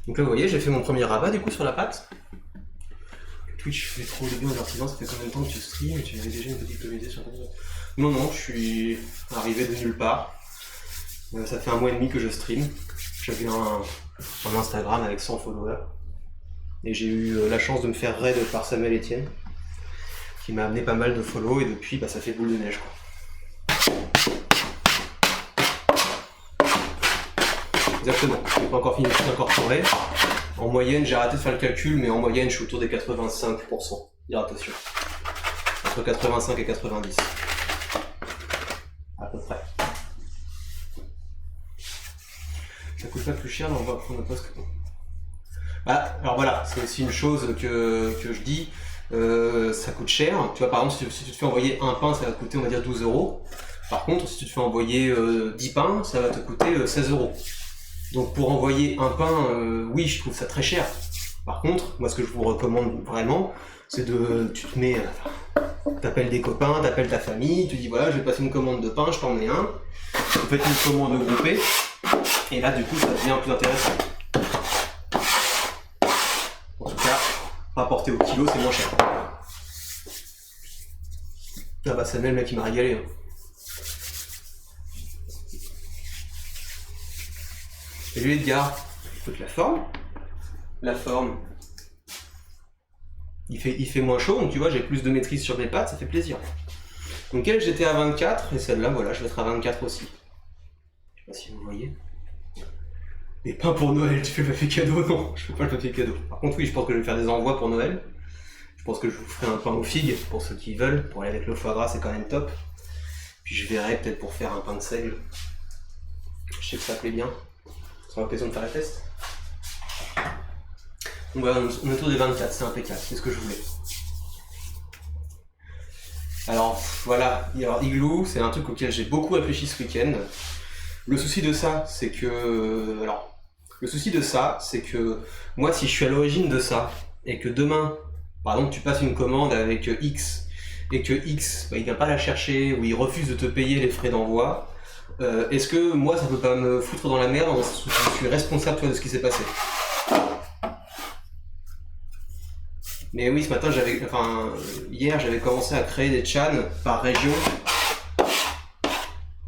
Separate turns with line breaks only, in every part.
Donc là vous voyez, j'ai fait mon premier rabat du coup sur la patte. Twitch fait trop de bien aux artisans, ça fait combien de temps que tu streams et tu avais déjà une petite communauté sur Internet? Non, non, je suis arrivé de nulle part. Ça fait 1 mois et demi que je stream. J'avais un Instagram avec 100 followers. Et j'ai eu la chance de me faire raid par Samuel Etienne, qui m'a amené pas mal de follow, et depuis bah, ça fait boule de neige quoi. Exactement, je n'ai pas encore fini de tout incorporer. En moyenne, j'ai arrêté de faire le calcul, mais en moyenne, je suis autour des 85% d'hydratation. Entre 85 et 90. À peu près. Ça coûte pas plus cher d'envoyer un poste que... Bah, alors voilà, c'est aussi une chose que je dis. Ça coûte cher. Tu vois, par exemple, si tu te fais envoyer un pain, ça va te coûter, on va dire, 12 €. Par contre, si tu te fais envoyer 10 pains, ça va te coûter 16 €. Donc pour envoyer un pain, oui, je trouve ça très cher. Par contre, moi ce que je vous recommande vraiment, c'est tu te mets, t'appelles des copains, t'appelles ta famille, tu dis voilà, je vais passer une commande de pain, je t'en mets un. Vous faites une commande groupée, et là du coup ça devient plus intéressant. En tout cas, rapporté au kilo, c'est moins cher. Ah bah Samuel, le mec, il m'a régalé. Hein. Et lui, Edgar, écoute la forme, il fait moins chaud, donc tu vois, j'ai plus de maîtrise sur mes pattes, ça fait plaisir. Donc elle, j'étais à 24, et celle-là, voilà, je vais être à 24 aussi. Je sais pas si vous voyez. Et pain pour Noël, tu fais le papier cadeau? Non, je fais pas le papier cadeau. Par contre, oui, je pense que je vais faire des envois pour Noël. Je pense que je vous ferai un pain aux figues, pour ceux qui veulent, pour aller avec le foie gras, c'est quand même top. Puis je verrai peut-être pour faire un pain de seigle. Je sais que ça plaît bien. Ça aura l'occasion de faire la test. Donc voilà, on est autour des 24, c'est impeccable, c'est ce que je voulais. Alors voilà, alors Igloo, c'est un truc auquel j'ai beaucoup réfléchi ce week-end. Le souci de ça, c'est que... moi, si je suis à l'origine de ça, et que demain, par exemple, tu passes une commande avec X, et que X, bah, il vient pas la chercher, ou il refuse de te payer les frais d'envoi, est-ce que moi, ça peut pas me foutre dans la merde, dans le sens où je suis responsable de ce qui s'est passé? Mais oui, ce matin, hier, j'avais commencé à créer des chans par région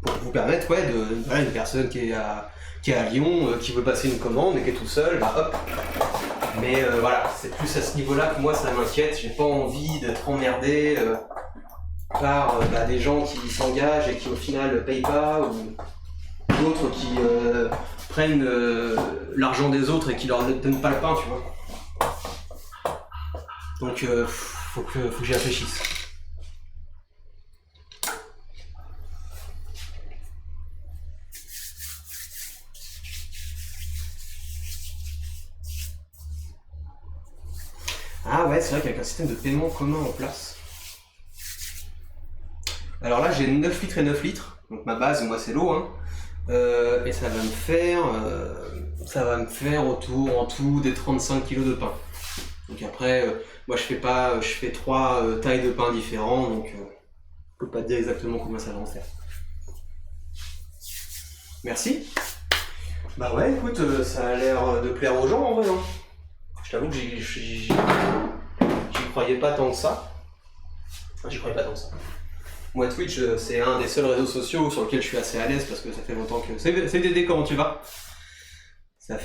pour vous permettre, voilà, une personne qui est à Lyon, qui veut passer une commande et qui est tout seul, bah hop. Mais voilà, c'est plus à ce niveau-là que moi ça m'inquiète. J'ai pas envie d'être emmerdé par des gens qui s'engagent et qui au final payent pas, ou d'autres qui prennent l'argent des autres et qui leur donnent pas le pain, tu vois. Donc faut que j'y réfléchisse. Ah ouais, c'est vrai qu'avec un système de paiement commun en place. Alors là j'ai 9 litres et 9 litres, donc ma base moi c'est l'eau, hein. Et ça va me faire autour en tout des 35 kg de pain. Donc après, moi je fais 3 tailles de pain différents, donc je peux pas te dire exactement combien ça va en faire. Merci. Bah ouais, écoute, ça a l'air de plaire aux gens en vrai. Hein. Je t'avoue que j'y croyais pas tant que ça. Moi Twitch, c'est un des seuls réseaux sociaux sur lequel je suis assez à l'aise parce que ça fait longtemps que... C'est Dédé, comment tu vas? Je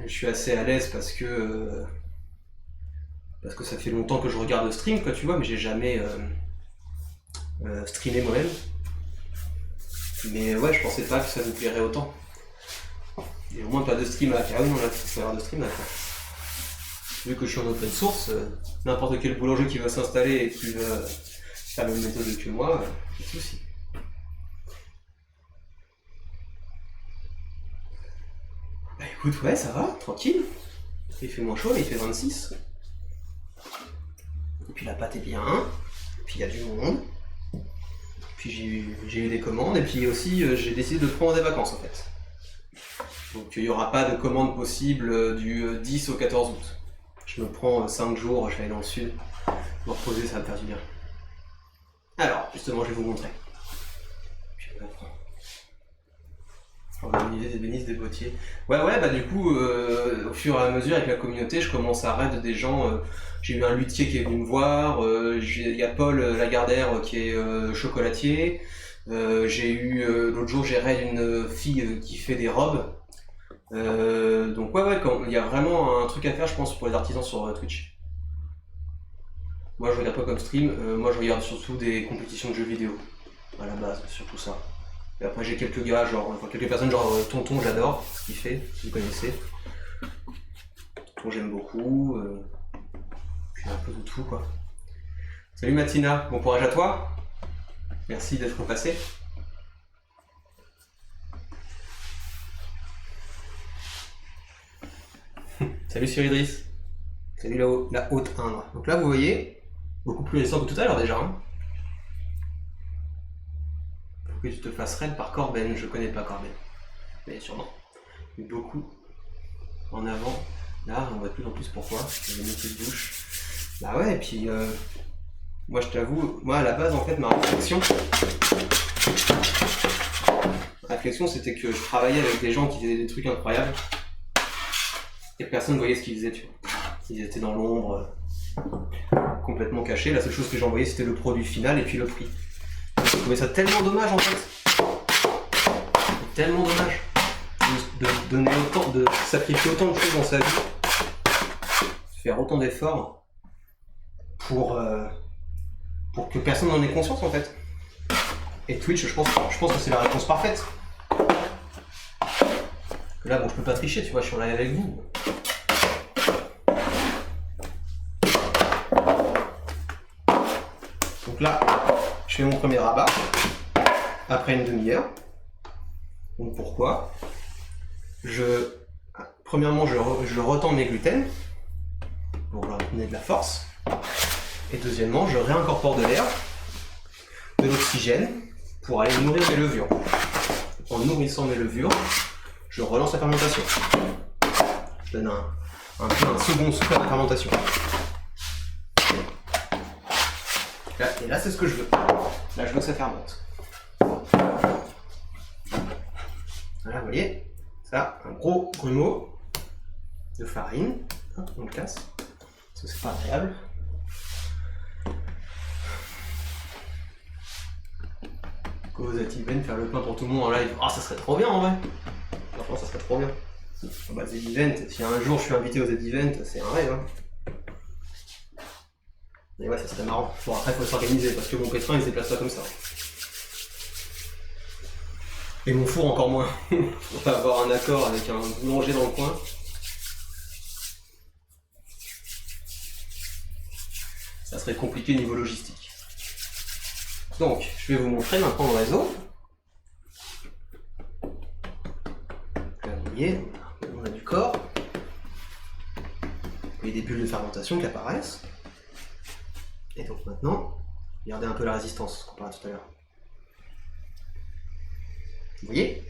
suis assez à l'aise parce que ça fait longtemps que je regarde le stream, quoi, tu vois, mais j'ai jamais streamé moi-même. Mais ouais, je pensais pas que ça nous plairait autant. Et au moins pas de stream à faire. Ah oui, non, là, il faut avoir de stream à faire. Vu que je suis en open source, n'importe quel boulanger qui va s'installer et qui veut faire la même méthode que moi, pas de soucis. Bah écoute, ouais, ça va, tranquille. Il fait moins chaud, là, il fait 26. Et puis la pâte est bien, puis il y a du monde. Puis j'ai eu des commandes, et puis aussi j'ai décidé de prendre des vacances en fait. Donc il n'y aura pas de commande possible du 10 au 14 août. Je me prends 5 jours, je vais aller dans le sud, me reposer, ça va me faire du bien. Alors, justement, je vais vous montrer. Organiser des bénisses, des potiers. Ouais, bah du coup, au fur et à mesure avec la communauté, je commence à raid des gens. J'ai eu un luthier qui est venu me voir. Il y a Paul Lagardère qui est chocolatier. J'ai eu l'autre jour, j'ai raid une fille qui fait des robes. Donc ouais, il y a vraiment un truc à faire, je pense, pour les artisans sur Twitch. Moi, je regarde pas comme stream. Moi, je regarde surtout des compétitions de jeux vidéo. À la base, surtout ça. Et après j'ai quelques gars, quelques personnes genre Tonton, j'adore ce qu'il fait, si vous connaissez. Tonton j'aime beaucoup, puis un peu de tout quoi. Salut Matina, bon courage à toi. Merci d'être passé. Salut Sir Idriss. Salut la haute Indre. Donc là vous voyez, beaucoup plus récent que tout à l'heure déjà. Hein. Que tu te fasses raid par Corben, je connais pas Corben, mais sûrement. Mais beaucoup en avant, là on voit de plus en plus pourquoi, les métiers de bouche. Bah ouais, et puis moi je t'avoue, moi à la base en fait ma réflexion c'était que je travaillais avec des gens qui faisaient des trucs incroyables et personne ne voyait ce qu'ils faisaient, tu vois. Ils étaient dans l'ombre, complètement cachés, la seule chose que j'envoyais c'était le produit final et puis le prix. Je trouvais ça tellement dommage en fait. Tellement dommage de donner autant, de sacrifier autant de choses dans sa vie, de faire autant d'efforts pour que personne n'en ait conscience en fait. Et Twitch, je pense que c'est la réponse parfaite. Là bon je peux pas tricher, tu vois, je suis en live avec vous. Donc là, je fais mon premier rabat, après une demi-heure. Donc pourquoi? Premièrement, je retends mes gluten pour leur donner de la force. Et deuxièmement, je réincorpore de l'air, de l'oxygène pour aller nourrir mes levures. En nourrissant mes levures, je relance la fermentation. Je donne un second souffle à la fermentation. Et là, c'est ce que je veux. Là, je veux que ça fermente. Voilà, vous voyez, ça, un gros grumeau de farine. Hop, on le casse, parce que c'est pas agréable. Go Zetiven, faire le pain pour tout le monde en live. Ah, ça serait trop bien en vrai. Franchement, ça serait trop bien. Bah, Z-Event, si un jour je suis invité au Z-Event, c'est un rêve. Hein. Et ouais, ça serait marrant. Bon, après, il faut s'organiser parce que mon pétrin il se déplace pas comme ça. Et mon four encore moins. On va avoir un accord avec un boulanger dans le coin. Ça serait compliqué niveau logistique. Donc, je vais vous montrer maintenant le réseau. Là, vous voyez, on a du corps. Il y a des bulles de fermentation qui apparaissent. Et donc maintenant, regardez un peu la résistance comparé à tout à l'heure. Vous voyez?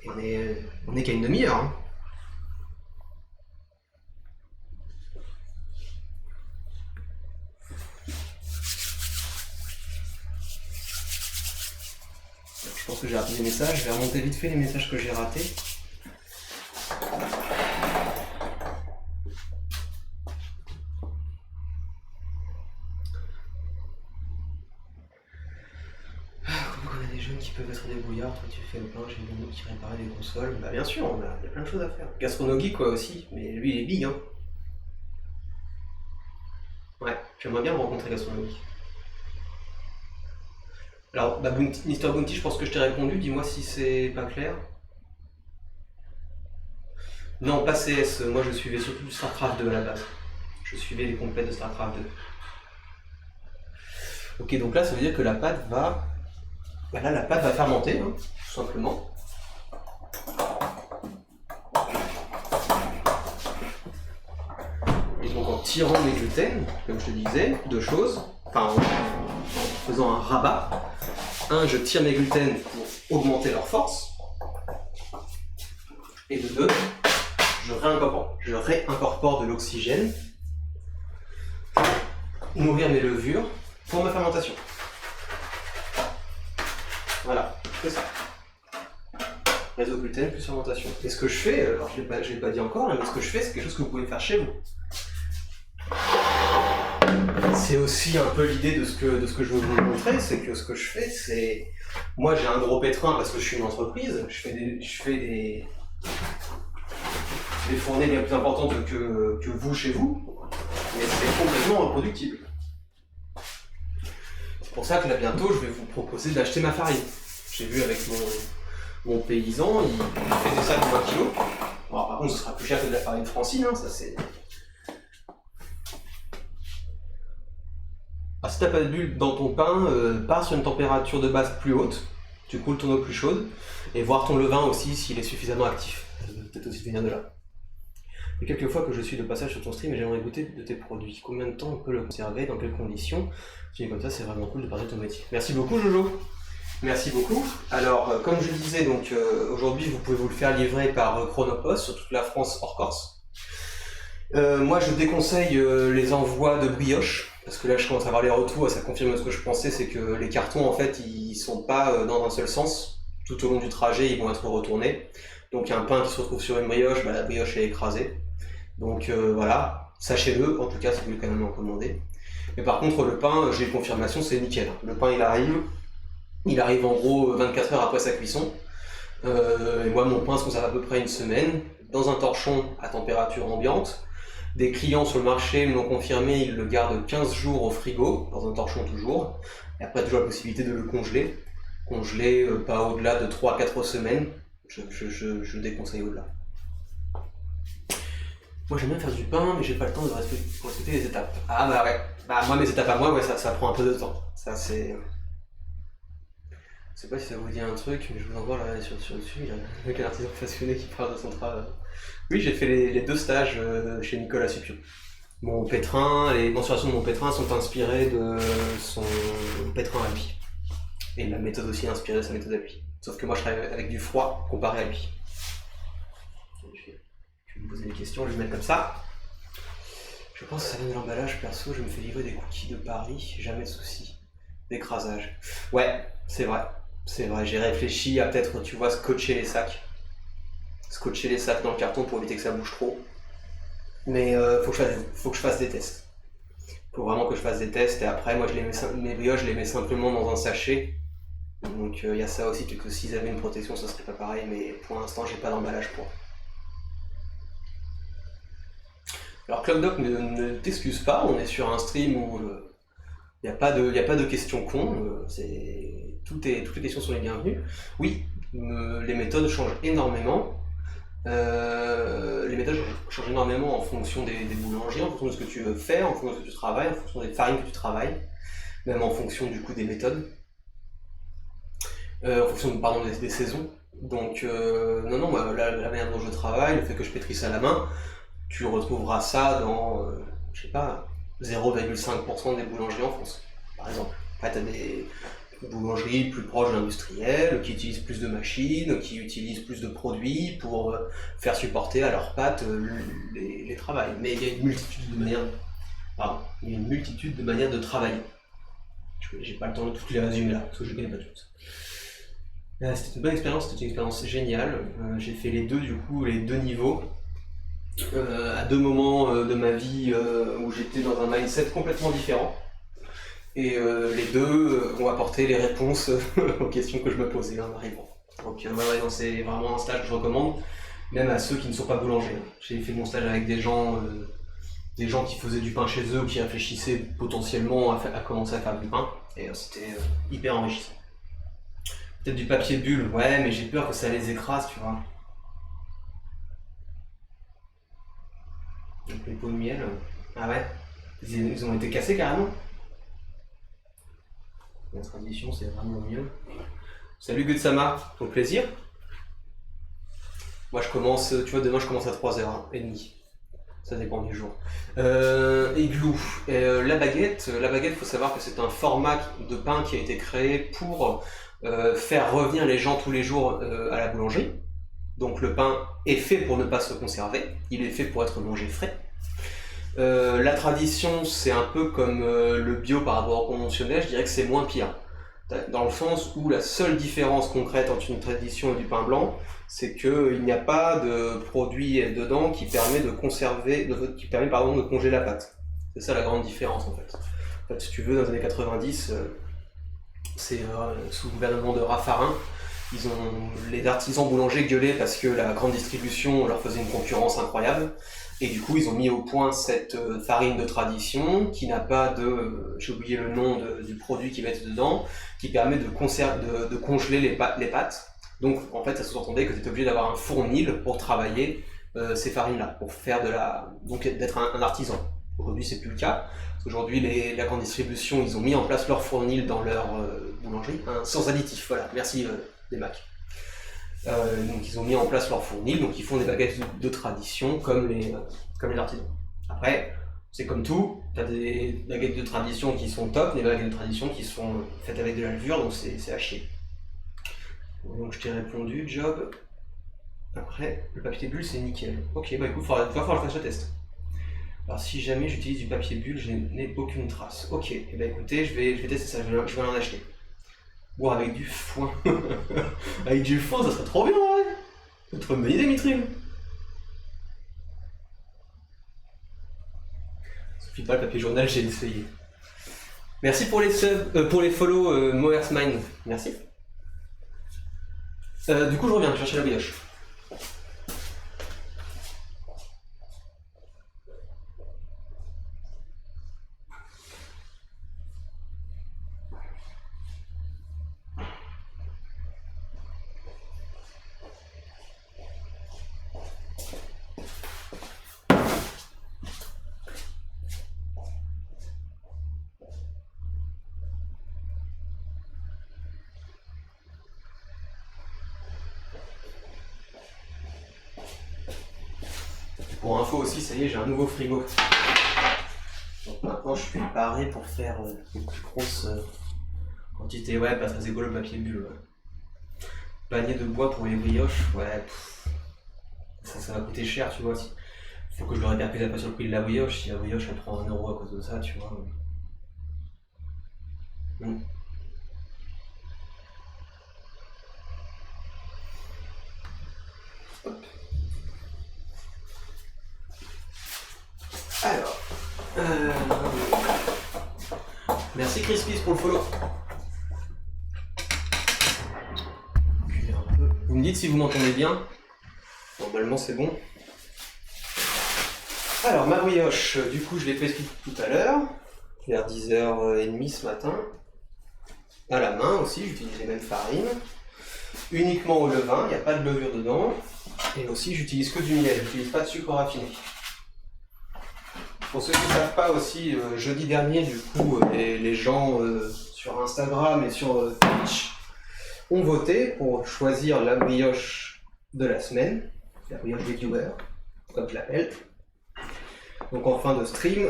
Et on est qu'à une demi-heure. Hein. Je pense que j'ai raté des messages. Je vais remonter vite fait les messages que j'ai ratés. Qui peuvent être débrouillards, toi tu fais le pain, j'ai une autre qui réparait des consoles. Bah bien sûr, il y a plein de choses à faire. Gastronomie quoi aussi, mais lui il est big hein. Ouais, j'aimerais bien me rencontrer Gastronomie. Alors, bah, Mister Bounty, je pense que je t'ai répondu, dis-moi si c'est pas clair. Non, pas CS, moi je suivais surtout du StarCraft 2 à la base. Je suivais les complètes de StarCraft 2. Ok, donc là ça veut dire que la pâte va... Bah là, la pâte va fermenter, hein, tout simplement. Et donc en tirant mes gluten, comme je te disais, deux choses. Enfin, en faisant un rabat. Un, je tire mes gluten pour augmenter leur force. Et de deux, je réincorpore de l'oxygène pour nourrir mes levures pour ma fermentation. Voilà, c'est ça. réseau gluten plus fermentation. Et ce que je fais, alors je l'ai pas dit encore, mais ce que je fais, c'est quelque chose que vous pouvez faire chez vous. C'est aussi un peu l'idée de ce que je veux vous montrer, c'est que ce que je fais, c'est... Moi j'ai un gros pétrin parce que je suis une entreprise, je fais des fournées bien plus importantes que vous chez vous, mais c'est complètement reproductible. C'est pour ça que là bientôt je vais vous proposer d'acheter ma farine. J'ai vu avec mon paysan, il fait des sacs de 20 kg. Bon, par contre ce sera plus cher que de la farine Francine, hein, ça c'est... Alors, si tu n'as pas de bulle dans ton pain, pars sur une température de base plus haute, tu coules ton eau plus chaude, et voir ton levain aussi s'il est suffisamment actif. Ça peut peut-être aussi venir de là. Il y a quelques fois que je suis de passage sur ton stream et j'aimerais goûter de tes produits. Combien de temps on peut le conserver, dans quelles conditions? Tu dis comme ça, c'est vraiment cool de parler de ton métier. Merci beaucoup Jojo. Merci beaucoup. Alors, comme je le disais, donc aujourd'hui vous pouvez vous le faire livrer par Chronopost sur toute la France hors Corse. Moi je déconseille les envois de brioche. Parce que là je commence à avoir les retours et ça confirme ce que je pensais, c'est que les cartons en fait ils sont pas dans un seul sens. Tout au long du trajet ils vont être retournés. Donc un pain qui se retrouve sur une brioche, la brioche est écrasée. Donc voilà, sachez-le, en tout cas si vous voulez quand même en commander. Mais par contre le pain, j'ai une confirmation, c'est nickel. Le pain il arrive en gros 24 heures après sa cuisson. Et moi mon pain se conserve à peu près une semaine, dans un torchon à température ambiante. Des clients sur le marché me l'ont confirmé, ils le gardent 15 jours au frigo, dans un torchon toujours. Et après, toujours la possibilité de le congeler. Congeler pas au-delà de 3-4 semaines. Je déconseille au-delà. Moi j'aime bien faire du pain, mais j'ai pas le temps de respecter les étapes. Ah bah ouais, moi mes étapes à moi, ouais, ça prend un peu de temps. Ça c'est... Je sais pas si ça vous dit un truc, mais je vous envoie là sur le dessus, il y a avec un artisan passionné qui parle de son travail. Oui, j'ai fait les 2 stages chez Nicolas Suppion. Mon pétrin, les mensurations de mon pétrin sont inspirées de son pétrin à lui. Et la méthode aussi est inspirée de sa méthode à lui. Sauf que moi je travaille avec du froid comparé à lui. Je vais me poser des questions, je vais le mettre comme ça. Je pense que ça vient de l'emballage, perso, je me fais livrer des cookies de Paris, jamais de soucis. D'écrasage. Ouais, c'est vrai. C'est vrai, j'ai réfléchi à peut-être, tu vois, scotcher les sacs dans le carton pour éviter que ça bouge trop. Mais faut que je fasse des tests. Faut vraiment que je fasse des tests et après, moi, mes brioches, je les mets simplement dans un sachet. Donc il y a ça aussi, peut-être que s'ils avaient une protection, ça serait pas pareil, mais pour l'instant, j'ai pas d'emballage pour. Alors CloudDoc ne t'excuse pas, on est sur un stream où il n'y a pas de questions cons, toutes les questions sont les bienvenues. Oui, les méthodes changent énormément. Les méthodes changent énormément en fonction des boulangers, en fonction de ce que tu veux faire, en fonction de ce que tu travailles, en fonction des farines que tu travailles, même en fonction du coup des méthodes, en fonction des saisons. Donc non, la manière dont je travaille, le fait que je pétrisse à la main, tu retrouveras ça dans, je sais pas, 0,5% des boulangeries en France, par exemple. Après, tu as des boulangeries plus proches de l'industriel, qui utilisent plus de machines, qui utilisent plus de produits pour faire supporter à leurs pâtes les travails. Mais il y a une multitude de manières, de travailler. J'ai pas le temps de toutes les résumer là, parce que je ne connais pas toutes. C'était une bonne expérience, c'était une expérience géniale. J'ai fait les deux niveaux. À 2 moments de ma vie où j'étais dans un mindset complètement différent. Et les deux ont apporté les réponses aux questions que je me posais en arrivant. Donc c'est vraiment un stage que je recommande, même à ceux qui ne sont pas boulangers. J'ai fait mon stage avec des gens qui faisaient du pain chez eux ou qui réfléchissaient potentiellement à commencer à faire du pain. Et c'était hyper enrichissant. Peut-être du papier bulle, ouais, mais j'ai peur que ça les écrase, tu vois. Donc les pots de miel, ah ouais, ils ont été cassés carrément. La tradition, c'est vraiment mieux. Salut Gutsama, au plaisir. Moi je commence, tu vois, demain je commence à 3h30. Ça dépend du jour. Igloo. La baguette, faut savoir que c'est un format de pain qui a été créé pour faire revenir les gens tous les jours à la boulangerie. Donc le pain est fait pour ne pas se conserver, il est fait pour être mangé frais. La tradition, c'est un peu comme le bio par rapport au conventionnel, je dirais que c'est moins pire. Dans le sens où la seule différence concrète entre une tradition et du pain blanc, c'est qu'il n'y a pas de produit dedans qui permet de conserver, qui permet de congeler la pâte. C'est ça la grande différence en fait. En fait, si tu veux, dans les années 90, c'est sous le gouvernement de Raffarin, les artisans boulangers gueulaient parce que la grande distribution leur faisait une concurrence incroyable. Et du coup, ils ont mis au point cette farine de tradition qui n'a pas de, j'ai oublié le nom du produit qu'ils mettent dedans, qui permet de congeler les pâtes. Donc, en fait, ça sous-entendait que tu étais obligé d'avoir un fournil pour travailler ces farines-là, pour faire donc d'être un artisan. Aujourd'hui, c'est plus le cas. Parce qu'aujourd'hui, la grande distribution, ils ont mis en place leur fournil dans leur boulangerie, sans additifs. Voilà, merci des Macs. Donc ils ont mis en place leur fournil, donc ils font des baguettes de tradition comme les artisans. Après, c'est comme tout, tu as des baguettes de tradition qui sont top, des baguettes de tradition qui sont faites avec de la levure, donc c'est à chier. Donc je t'ai répondu, job. Après, le papier bulle c'est nickel. Ok, bah écoute, il va falloir que je fasse le test. Alors si jamais j'utilise du papier bulle, je n'ai aucune trace. Ok, et bah écoutez, je vais tester ça, je vais en acheter. Ou avec du foin. Avec du foin, ça serait trop bien, ouais. C'est trop une bonne idée, Mithril. Suffit pas le papier journal, j'ai essayé. Merci pour les subs, pour les follow, Moersmine. Merci. Du coup, je reviens chercher la brioche. Pour info aussi, ça y est, j'ai un nouveau frigo. Donc maintenant, je suis paré pour faire une plus grosse quantité. Ouais, pas très écolo le papier bulle. Ouais. Panier de bois pour les brioches, ouais. Ça va coûter cher, tu vois. Faut que je le répercute pas sur le prix de la brioche. Si la brioche elle prend 1 euro à cause de ça, tu vois. Hop. Alors, merci Crispis pour le follow. Vous me dites si vous m'entendez bien. Normalement c'est bon. Alors ma brioche, du coup je l'ai fait tout à l'heure, vers 10h30 ce matin. À la main aussi, j'utilise les mêmes farines. Uniquement au levain, il n'y a pas de levure dedans. Et aussi j'utilise que du miel, j'utilise pas de sucre raffiné. Pour ceux qui ne savent pas aussi, jeudi dernier, du coup, les gens sur Instagram et sur Twitch ont voté pour choisir la brioche de la semaine, la brioche des viewers, comme je l'appelle. Donc en fin de stream,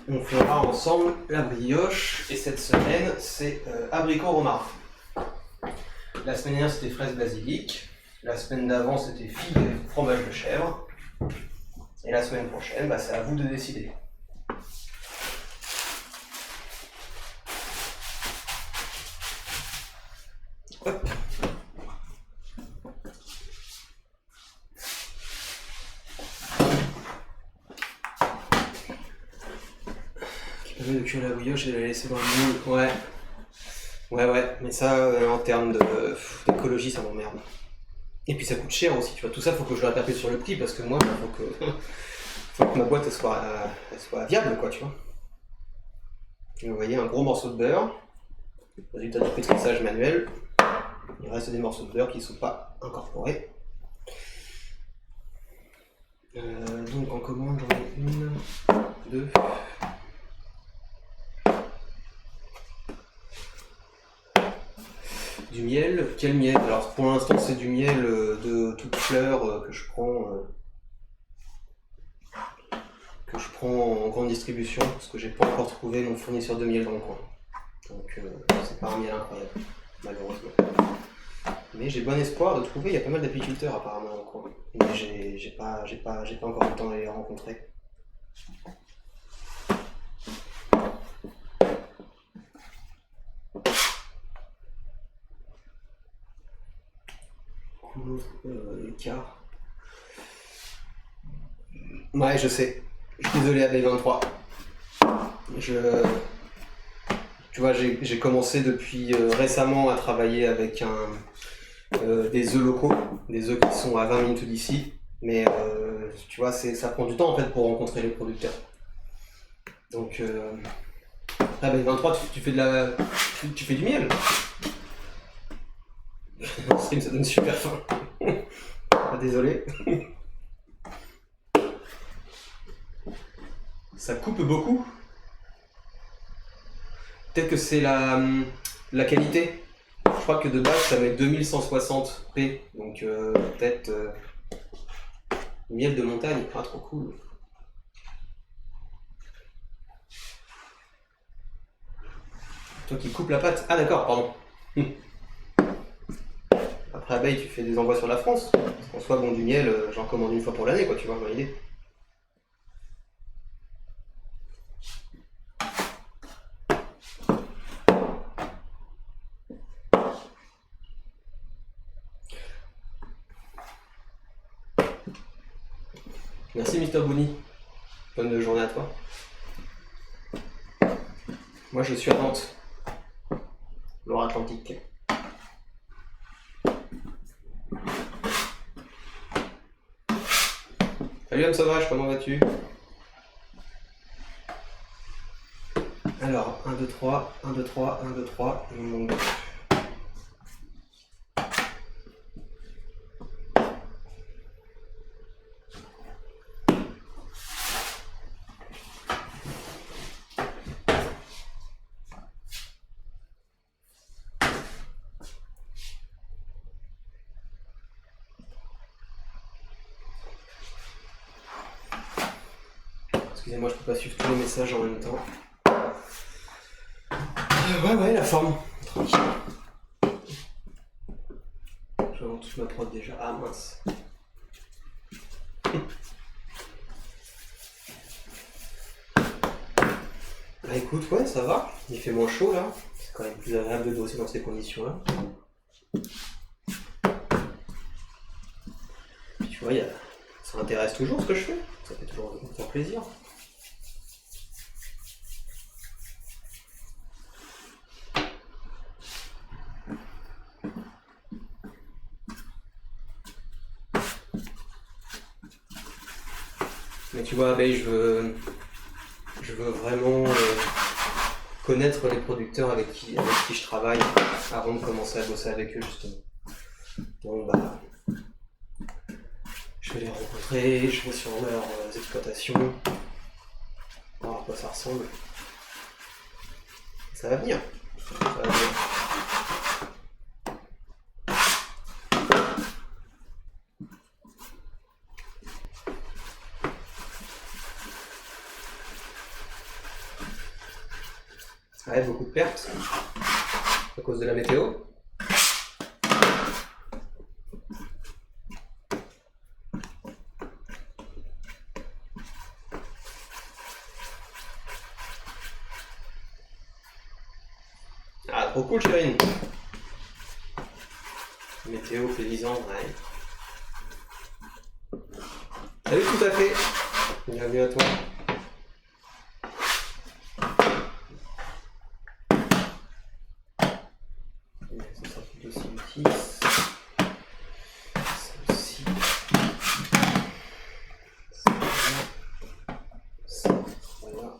on fera ensemble la brioche, et cette semaine, c'est abricot romarin. La semaine dernière, c'était fraise basilic. La semaine d'avant, c'était figue et fromage de chèvre. Et la semaine prochaine, bah, c'est à vous de décider. Hop. Qui permet de cuire la brioche et de la laisser dans le moule. Ouais. Ouais, mais ça, en termes d'écologie, ça m'emmerde. Et puis ça coûte cher aussi, tu vois. Tout ça, faut que je le rattrape sur le prix parce que moi, faut que ma boîte elle soit viable, quoi, tu vois. Et vous voyez, un gros morceau de beurre. Résultat du pétrissage manuel. Il reste des morceaux de beurre qui ne sont pas incorporés. Donc en commande, j'en ai 1, 2. Du miel, quel miel? Alors pour l'instant c'est du miel de toute fleur que je prends en grande distribution parce que j'ai pas encore trouvé mon fournisseur de miel dans le coin. Donc c'est pas un miel incroyable, malheureusement. Mais j'ai bon espoir de trouver, il y a pas mal d'apiculteurs apparemment dans le coin. Mais j'ai pas encore le temps d'aller les rencontrer. d'écart. Ouais, je sais. Je suis désolé, Abeille 23. Tu vois, j'ai commencé depuis récemment à travailler avec des œufs locaux, des œufs qui sont à 20 minutes d'ici. Mais tu vois, ça prend du temps en fait pour rencontrer les producteurs. Donc, Abeille 23, tu fais tu fais du miel. Le stream, ça donne super faim. Ah, désolé. Ça coupe beaucoup. Peut-être que c'est la qualité. Je crois que de base ça met 2160p. Donc peut-être miel de montagne. Ah, trop cool. Toi qui coupes la pâte. Ah d'accord, pardon. Après Abeille, tu fais des envois sur la France. Parce qu'en soi, bon, du miel, j'en commande une fois pour l'année, quoi, tu vois, ma idée. Merci Mister Bouni. Bonne journée à toi. Moi je suis à Nantes. Loire-Atlantique. Salut homme sauvage, comment vas-tu? Alors, 1, 2, 3, 1, 2, 3, 1, 2, 3, il me manque deux. Excusez-moi, je peux pas suivre tous les messages en même temps. Ouais, la forme. Tranquille. Je vais toute ma prod déjà. Ah mince. Bah écoute, ouais, ça va. Il fait moins chaud là. C'est quand même plus agréable de bosser dans ces conditions-là. Puis tu vois, ça m'intéresse toujours ce que je fais. Ça fait toujours faire plaisir. Mais tu vois, Abeille, je veux vraiment connaître les producteurs avec qui je travaille avant de commencer à bosser avec eux justement. Bon bah, je vais les rencontrer, je vais sur leurs exploitations, voir à quoi ça ressemble. Ça va venir. Ça va venir. Ouais, beaucoup de pertes à cause de la météo. Ah, trop cool, Chérine. Météo paysan, ouais. Salut, tout à fait. Bienvenue à toi. Ça sera plutôt 6. Ça aussi. Ça, voilà.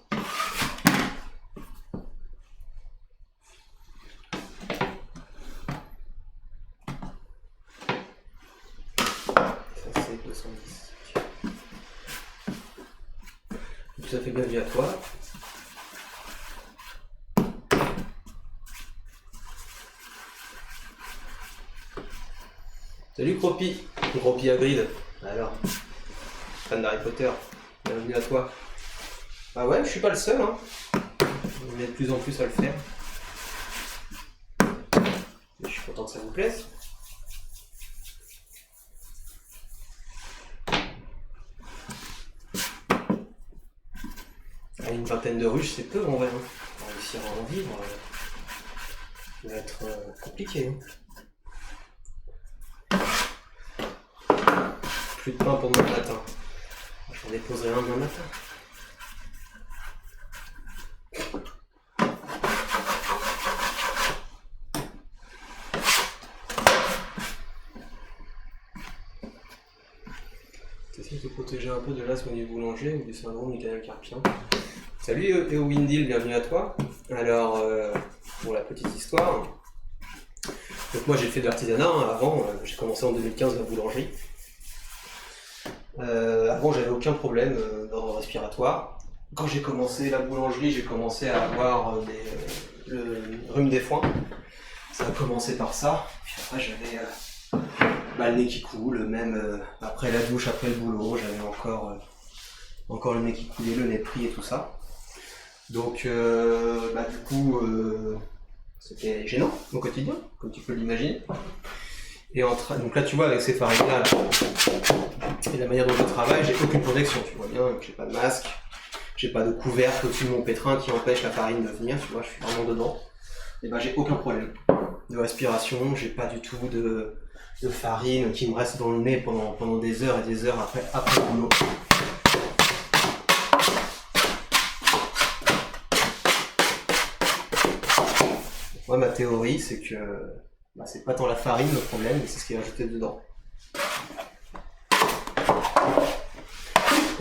Ça c'est 210. Tout à fait bienvenue à toi. Salut Cropi, Cropi Hagrid. Alors, fan d'Harry Potter, bienvenue à toi. Ah ouais, je suis pas le seul, hein. On est de plus en plus à le faire. Et je suis content que ça vous plaise. À une vingtaine de ruches, c'est peu en vrai. Hein. Pour réussir à en vivre, ça va être compliqué. Hein. plus de pain pour demain matin. J'en déposerai un demain matin. T'essayes de te protéger un peu de l'asthme du boulanger ou du syndrome du canal carpien. Salut Eowindil, bienvenue à toi. Alors, pour la petite histoire, donc moi j'ai fait de l'artisanat avant, j'ai commencé en 2015 la boulangerie. Avant j'avais aucun problème d'ordre respiratoire. Quand j'ai commencé la boulangerie, j'ai commencé à avoir le rhume des foins. Ça a commencé par ça, puis après j'avais le nez qui coule, même après la douche, après le boulot, j'avais encore le nez qui coulait, le nez pris et tout ça. Donc du coup c'était gênant au quotidien, comme tu peux l'imaginer. Et donc là tu vois avec ces farines là et la manière dont je travaille, j'ai aucune protection, tu vois bien, j'ai pas de masque, j'ai pas de couvercle au-dessus de mon pétrin qui empêche la farine de venir, tu vois, je suis vraiment dedans. Et j'ai aucun problème de respiration, j'ai pas du tout de farine qui me reste dans le nez pendant des heures et des heures après le boulot. Moi, ma théorie, c'est que c'est pas tant la farine le problème, mais c'est ce qui est ajouté dedans.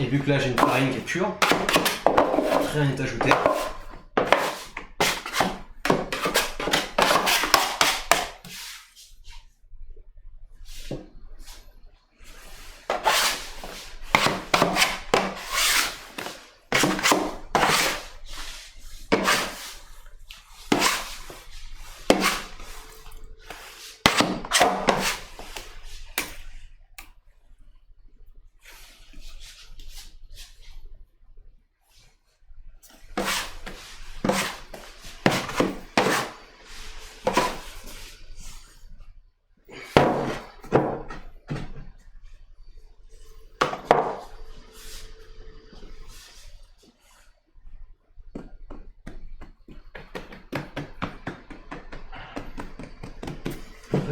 Et vu que là j'ai une farine qui est pure, rien n'est ajouté.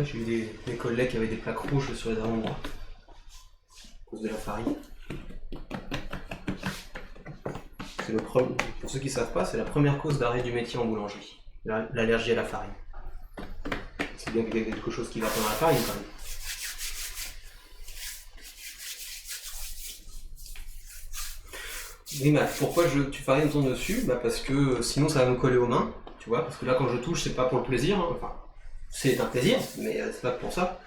J'ai eu des collègues qui avaient des plaques rouges sur les avant-bras à cause de la farine. Pour ceux qui ne savent pas, c'est la première cause d'arrêt du métier en boulangerie, l'allergie à la farine. C'est bien qu'il y a quelque chose qui va pendant la farine quand même. Oui, pourquoi tu farines ton dessus? Parce que sinon ça va me coller aux mains, tu vois, parce que là quand je touche, c'est pas pour le plaisir, hein. Enfin, c'est un plaisir, mais c'est pas pour ça.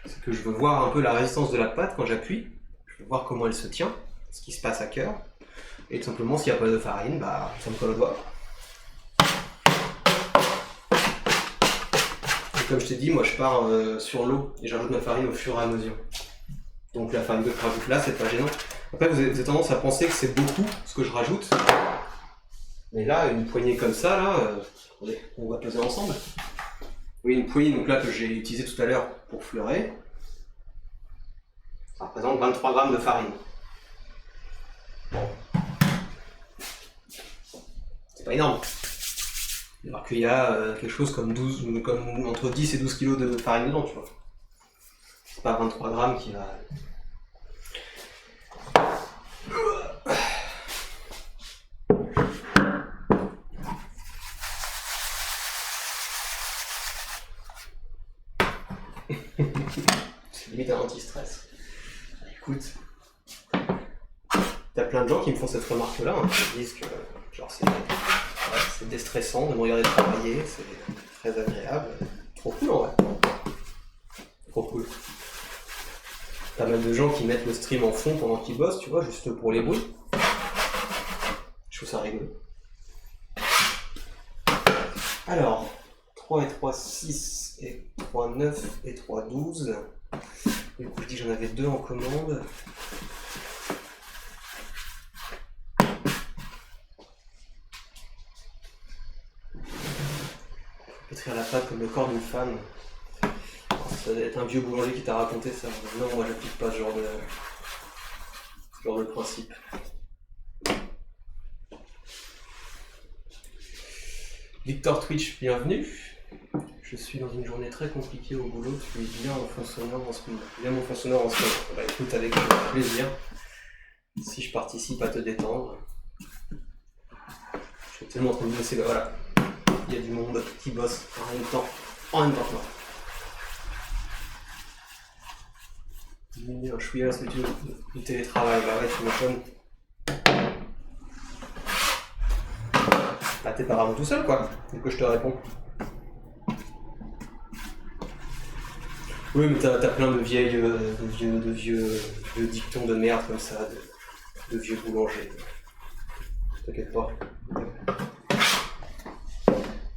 C'est que je veux voir un peu la résistance de la pâte quand j'appuie. Je veux voir comment elle se tient, ce qui se passe à cœur. Et tout simplement, s'il n'y a pas de farine, ça me colle au doigt. Et comme je t'ai dit, moi je pars sur l'eau et j'ajoute ma farine au fur et à mesure. Donc la farine que je rajoute là, c'est pas gênant. Après, vous avez tendance à penser que c'est beaucoup ce que je rajoute. Mais là, une poignée comme ça, là, on va peser ensemble. Oui, une poignée donc là, que j'ai utilisée tout à l'heure pour fleurer, ça représente 23 grammes de farine. Bon. C'est pas énorme. Alors qu'il y a quelque chose comme entre 10 et 12 kg de farine dedans, tu vois. C'est pas 23 grammes qui va... C'est limite un anti-stress. Écoute, t'as plein de gens qui me font cette remarque-là, hein, qui disent que genre c'est déstressant de me regarder travailler, c'est très agréable. Trop cool en vrai. Trop cool. Pas mal de gens qui mettent le stream en fond pendant qu'ils bossent, tu vois, juste pour les bruits. Je trouve ça rigolo. Alors, 3 et 3, 6 et 3, 9 et 3, 12. Du coup, je dis que j'en avais 2 en commande. Pétrir la pâte comme le corps d'une femme. Ça doit être un vieux boulanger qui t'a raconté ça. Non, moi j'applique pas ce genre de principe. Victor Twitch, bienvenue. Je suis dans une journée très compliquée au boulot, tu es bien en fond sonore en ce moment. Bien mon fond sonore en ce moment. Bah écoute, avec plaisir. Si je participe à te détendre. Je suis tellement en train de bosser, bah voilà. Il y a du monde qui bosse en même temps. En même temps que moi. Je suis à la solitude du télétravail, bah ouais, tu m'étonnes. Bah t'es pas vraiment tout seul quoi, du coup je te réponds. Oui mais t'as plein de vieux dictons de merde comme ça, de vieux boulangers. T'inquiète pas.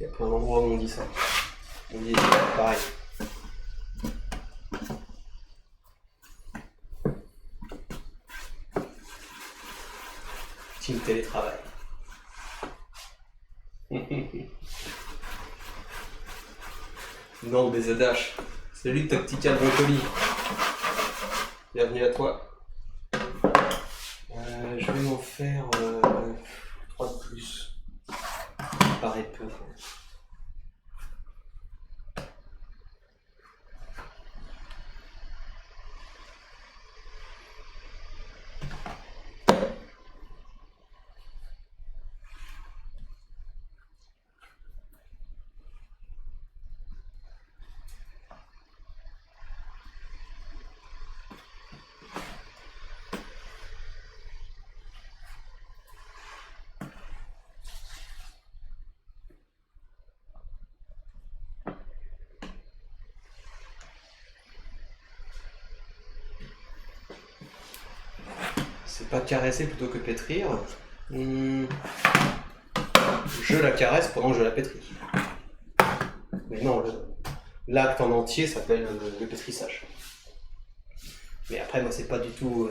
Il y a plein d'endroits où on dit ça. On dit pareil. Team télétravail. Non, BZH. Salut Tactical Broccoli. Bienvenue à toi. Je vais m'en faire 3 de plus. Ça paraît peu. C'est pas caresser plutôt que pétrir. Je la caresse pendant que je la pétris. Mais non, l'acte en entier s'appelle le pétrissage. Mais après, moi, c'est pas du tout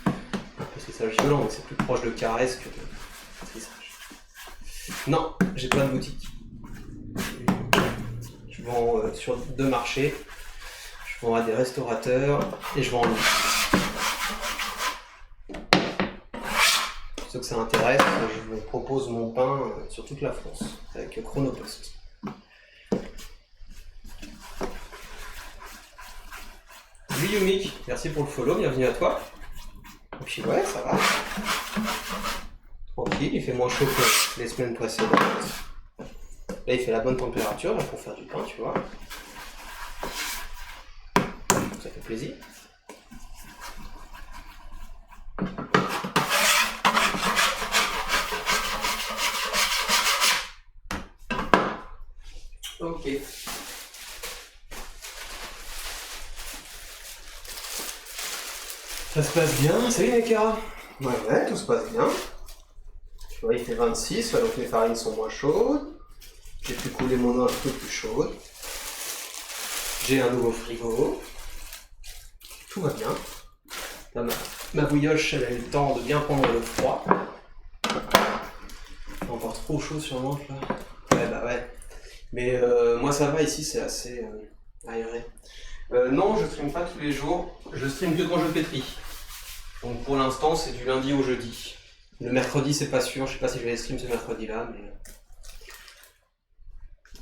un pétrissage violent, c'est plus proche de caresse que de pétrissage. Non, j'ai pas de boutique. Je vends sur 2 marchés. Je vends à des restaurateurs et je vends en ligne. Pour ceux que ça intéresse, je vous propose mon pain sur toute la France, avec Chronopost. Salut Yumik, merci pour le follow, bienvenue à toi. Et puis ouais, ça va. Tranquille, il fait moins chaud que les semaines précédentes. Là, il fait la bonne température là, pour faire du pain, tu vois. Ça fait plaisir. Ok. Ça se passe bien, salut Nekara. Ouais, tout se passe bien. Tu vois, il fait 26, donc les farines sont moins chaudes. J'ai pu couler mon eau un peu plus chaude. J'ai un nouveau frigo. Tout va bien. Ma bouilloche, elle a eu le temps de bien prendre le froid. C'est encore trop chaud sur manche là. Ouais, bah ouais. Mais moi ça va ici, c'est assez aéré. Non, je stream pas tous les jours. Je stream que quand je pétris. Donc pour l'instant, c'est du lundi au jeudi. Le mercredi, c'est pas sûr. Je sais pas si je vais stream ce mercredi-là,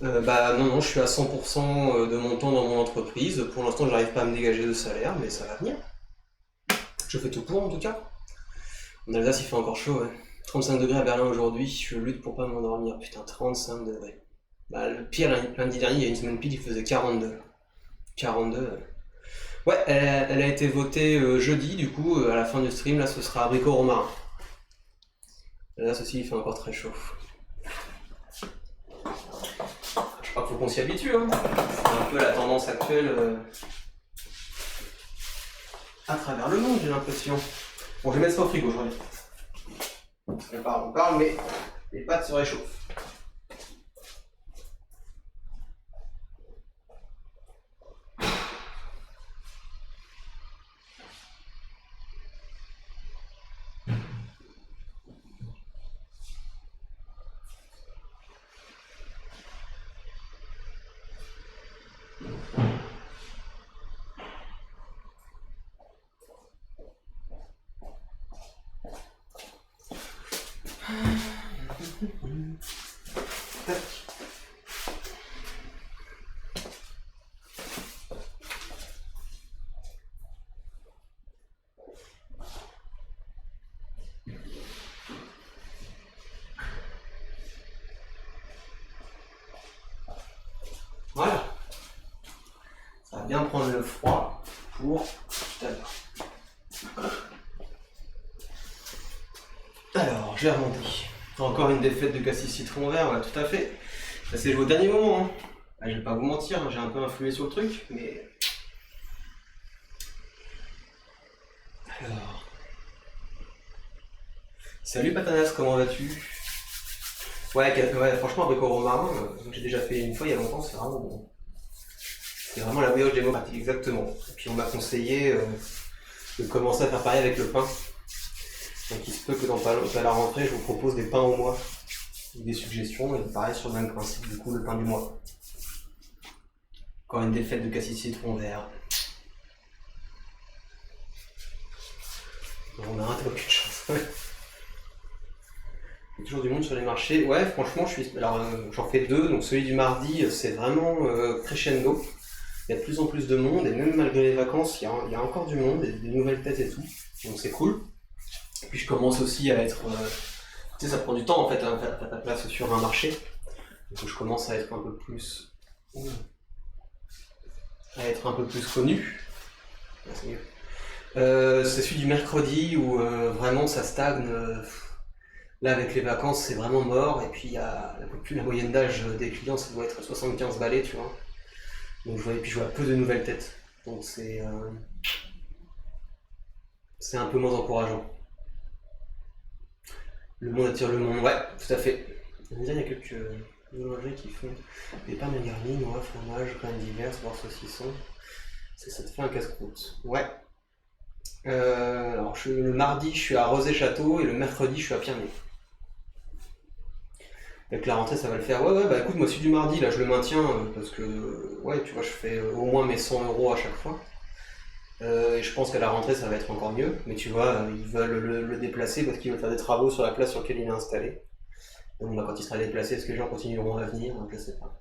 mais... bah non, je suis à 100% de mon temps dans mon entreprise. Pour l'instant, j'arrive pas à me dégager de salaire, mais ça va venir. Je fais tout pour en tout cas. En Alsace, il fait encore chaud, ouais. 35 degrés à Berlin aujourd'hui, je lutte pour pas m'endormir. Putain, 35 degrés. Bah, le pire, lundi dernier, il y a une semaine pile, il faisait 42. 42. Ouais, elle a été votée jeudi, du coup, à la fin du stream, là, ce sera abricot romarin. Là, ceci, il fait encore très chaud. Je crois qu'il faut qu'on s'y habitue, hein. C'est un peu la tendance actuelle à travers le monde, j'ai l'impression. Bon, je vais mettre ça au frigo, je reviens. On parle, mais les pâtes se réchauffent. prendre le froid pour tout à l'heure. Alors, j'ai rebondi. Encore une défaite de cassis citron vert, ouais, tout à fait. Ça s'est joué au dernier moment. Hein. Ah, je vais pas vous mentir, hein, j'ai un peu influé sur le truc, mais... Alors... Salut Patanas, comment vas-tu? Ouais, franchement, avec au romarin, j'ai déjà fait une fois il y a longtemps, c'est vraiment bon. C'est vraiment la brioche démocratique, exactement. Et puis on m'a conseillé de commencer à faire pareil avec le pain. Donc il se peut que à la rentrée, je vous propose des pains au mois. Des suggestions, et pareil sur le même principe, du coup, le pain du mois. Encore une défaite de cassis citron vert. On a raté aucune chance. Il y a toujours du monde sur les marchés. Ouais, franchement, alors j'en fais deux, donc celui du mardi, c'est vraiment crescendo. Il y a de plus en plus de monde, et même malgré les vacances, il y a encore du monde, et des nouvelles têtes et tout. Donc c'est cool. Et puis je commence aussi à être... tu sais, ça prend du temps en fait à faire ta place sur un marché. Donc je commence à être un peu plus... connu. Là, c'est mieux. C'est celui du mercredi où vraiment ça stagne. Là avec les vacances c'est vraiment mort. Et puis la moyenne d'âge des clients ça doit être 75 balais, tu vois. Donc je vois peu de nouvelles têtes. Donc c'est un peu moins encourageant. Le monde attire le monde, ouais, tout à fait. Il y a quelques boulangeries qui font des pains bien garnis, noix, fromage, graines diverses, voire saucissons. Ça te fait un casse-croûte. Ouais. Alors le mardi je suis à Rosé-Château et le mercredi je suis à Pierre-Ney. Avec la rentrée ça va le faire. Ouais, bah écoute, moi celui du mardi là je le maintiens parce que ouais, tu vois, je fais au moins mes 100 € à chaque fois. Et je pense qu'à la rentrée ça va être encore mieux, mais tu vois, ils veulent le déplacer parce qu'ils veulent faire des travaux sur la place sur laquelle il est installé. Donc bah, quand il sera déplacé, est-ce que les gens continueront à venir? Je sais pas.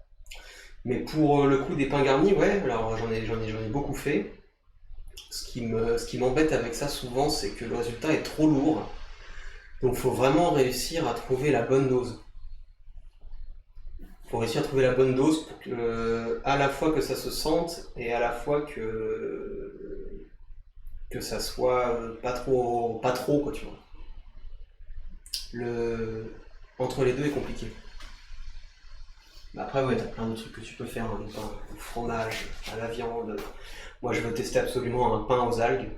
Mais pour le coup des pains garnis, ouais, alors j'en ai beaucoup fait. Ce qui m'embête avec ça souvent, c'est que le résultat est trop lourd. Donc il faut vraiment réussir à trouver la bonne dose. Faut réussir à trouver la bonne dose pour que, à la fois que ça se sente et à la fois que ça soit pas trop quoi, tu vois. Entre les deux est compliqué. Après ouais, t'as plein de trucs que tu peux faire, hein, des pains au fromage, à la viande. Moi je veux tester absolument un pain aux algues,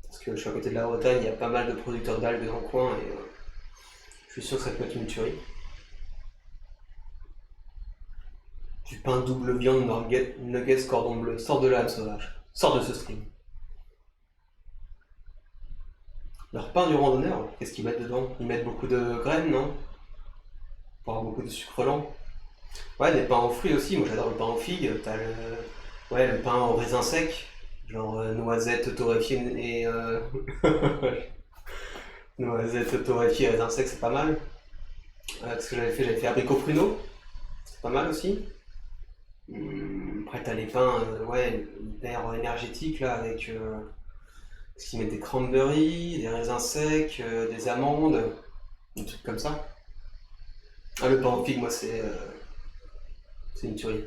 parce que je suis à côté de la Bretagne, il y a pas mal de producteurs d'algues dans le coin et je suis sûr que ça peut être une tuerie. Du pain double viande, nuggets, cordon bleu, sors de là, âme sauvage, sors de ce stream. Leur pain du randonneur, qu'est-ce qu'ils mettent dedans? Ils mettent beaucoup de graines, non? Pour avoir beaucoup de sucre lent. Ouais, des pains aux fruits aussi, moi j'adore le pain aux figues, t'as le pain au raisin sec, genre noisettes torréfiées et noisettes torréfiées et raisin sec, c'est pas mal. Ce que j'avais fait abricot pruneau, c'est pas mal aussi. Après t'as les pains hyper énergétiques là avec ce qu'ils mettent des cranberries, des raisins secs, des amandes, des trucs comme ça. Ah, le pain aux figues, moi c'est une tuerie.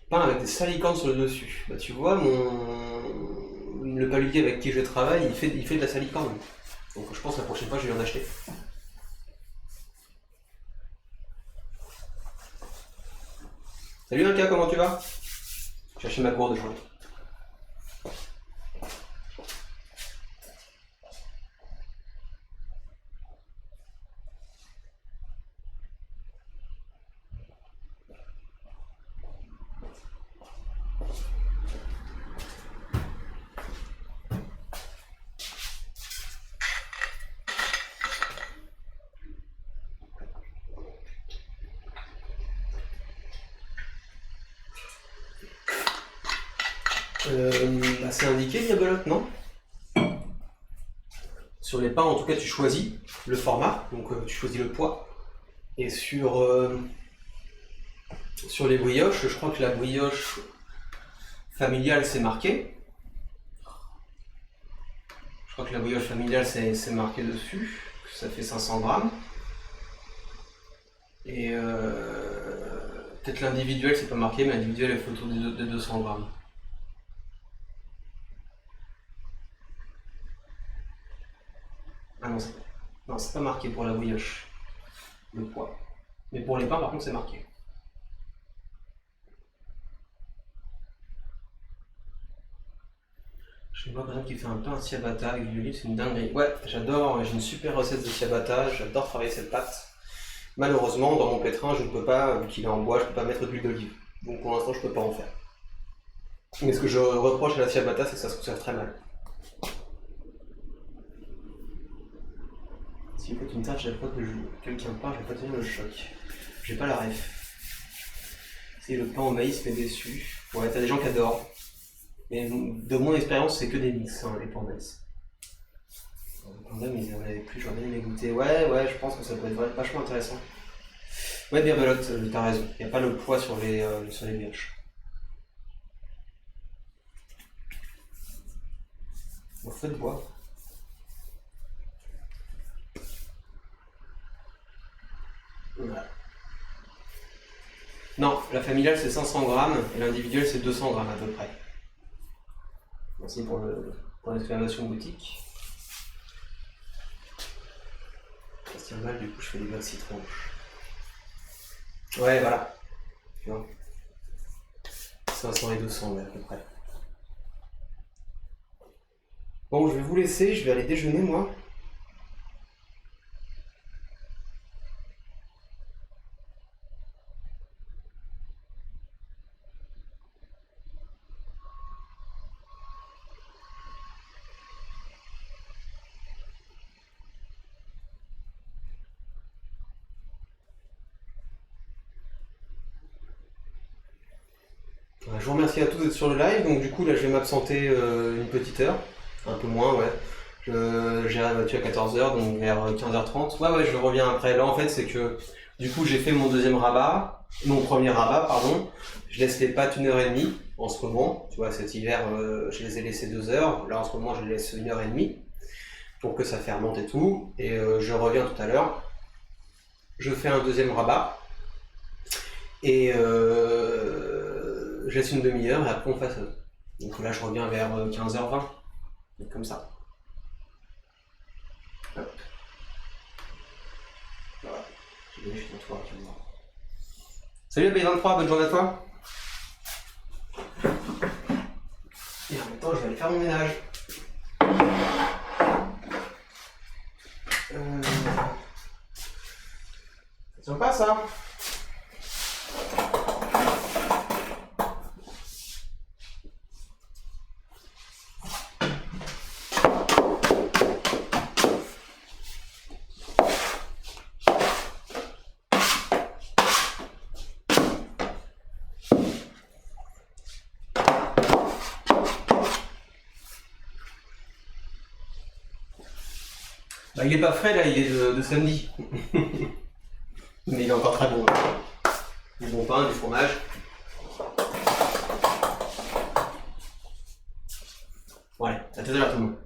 Pain avec des salicornes sur le dessus. Bah tu vois, le paludier avec qui je travaille, il fait de la salicorne. Donc je pense que la prochaine fois je vais en acheter. Salut Inca, comment tu vas? Je cherchais ma gourde de journée. C'est indiqué Diabelote, non? Sur les pains, en tout cas, tu choisis le format, donc tu choisis le poids. Et sur les brioches, je crois que la brioche familiale, c'est marqué. Je crois que la brioche familiale, c'est marqué dessus, que ça fait 500 grammes. Et Peut-être l'individuel, c'est pas marqué, mais l'individuel est autour de 200 grammes. Ah non, c'est pas marqué pour la brioche, le poids. Mais pour les pains, par contre, c'est marqué. Je vois quelqu'un qui fait un pain ciabatta avec de l'huile, c'est une dinguerie. Ouais, j'adore, j'ai une super recette de ciabatta, j'adore travailler cette pâte. Malheureusement, dans mon pétrin, je ne peux pas, vu qu'il est en bois, je ne peux pas mettre d'huile d'olive. Donc pour l'instant, je ne peux pas en faire. Mais ce que je reproche à la ciabatta, c'est que ça se conserve très mal. Si vous faites une tarte, chaque fois que quelqu'un parle, je vais pas tenir le choc. J'ai pas la ref. C'est le pain au maïs, mais déçu. Ouais, t'as des gens qui adorent. Mais de mon expérience, c'est que des mix, hein, les pains au maïs. Les pains d'homme, ils en avaient plus, j'aurais bien aimé goûter. Ouais, je pense que ça peut être vachement intéressant. Ouais, Birbelotte, t'as raison. Il n'y a pas le poids sur les brioches. Bon, feu de bois. Voilà. Non, la familiale c'est 500 grammes et l'individuel c'est 200 grammes à peu près. Merci pour l'exclamation boutique. Ça se tient mal, du coup je fais des beurres de citron. Ouais, voilà. Tu vois. 500 et 200 ouais, à peu près. Bon, je vais vous laisser, je vais aller déjeuner moi. Je vous remercie à tous d'être sur le live, donc du coup là je vais m'absenter une petite heure, un peu moins ouais. J'ai abattu à 14h, donc vers 15h30. Ouais, je reviens après. Là en fait c'est que du coup j'ai fait mon premier rabat, pardon. Je laisse les pâtes 1h30 en ce moment. Tu vois, cet hiver je les ai laissées 2 heures. Là en ce moment je les laisse 1h30 pour que ça fermente et tout. Et je reviens tout à l'heure. Je fais un deuxième rabat. Et je laisse une demi-heure et après on façonne. Donc là je reviens vers 15h20. Donc comme ça. Hop. Voilà. J'ai bien fait ton tour à 15h. Salut AB23, bonne journée à toi. Et en même temps je vais aller faire mon ménage. Ça tient pas ça. Bah, il est pas frais là, il est de samedi. Mais il est encore très bon. Du bon pain, du fromage. Bon allez, à tout à l'heure tout le monde.